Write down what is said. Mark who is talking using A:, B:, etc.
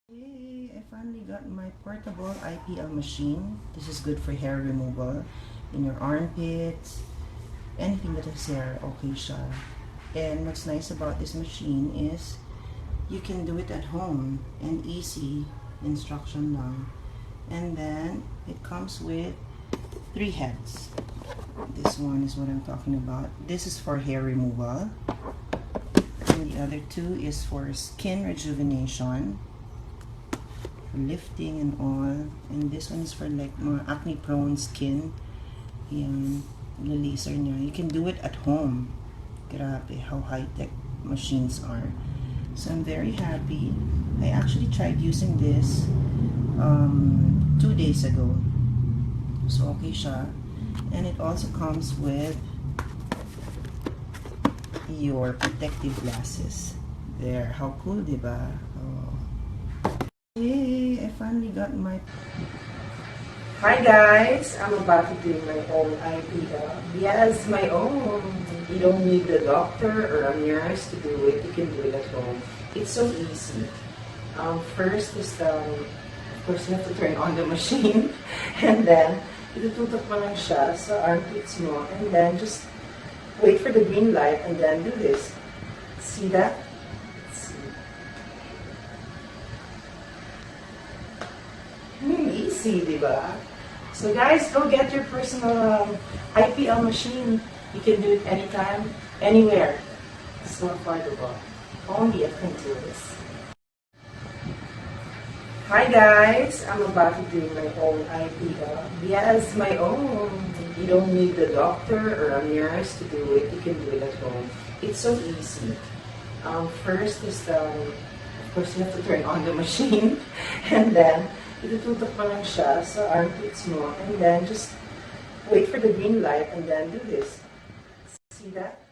A: Hey, I finally got my portable IPL machine. This is good for hair removal in your armpits, anything that has hair, okay siya. And what's nice about this machine is you can do it at home and easy, instruction lang. And then it comes with 3 heads. This one is what I'm talking about. This is for hair removal. And the other 2 is for skin rejuvenation, lifting and all. And this one is for like mga acne prone skin. Yan, laser niya. You can do it at home. Grabe how high-tech machines are. So I'm very happy. I actually tried using this 2 days ago. So okay siya. And it also comes with your protective glasses. There, how cool, diba? Oh. Hey, I finally got my...
B: Hi guys! I'm about to do my own IPL. Yes, my own. You don't need a doctor or a nurse to do it. You can do it at home. It's so easy. First is of course, you have to turn on the machine. And then, itututok mo lang siya sa armpits mo. And then, just wait for the green light and then do this. See that? Easy, diba? So guys, go get your personal IPL machine. You can do it anytime, anywhere. It's so affordable. Only at Pinterest. Hi guys! I'm about to do my own IPL. Yes, my own. You don't need a doctor or a nurse to do it. You can do it at home. It's so easy. First is of course, you have to turn on the machine. And then, itututok mo lang siya sa armpits mo. And then, just wait for the green light and then do this. See that?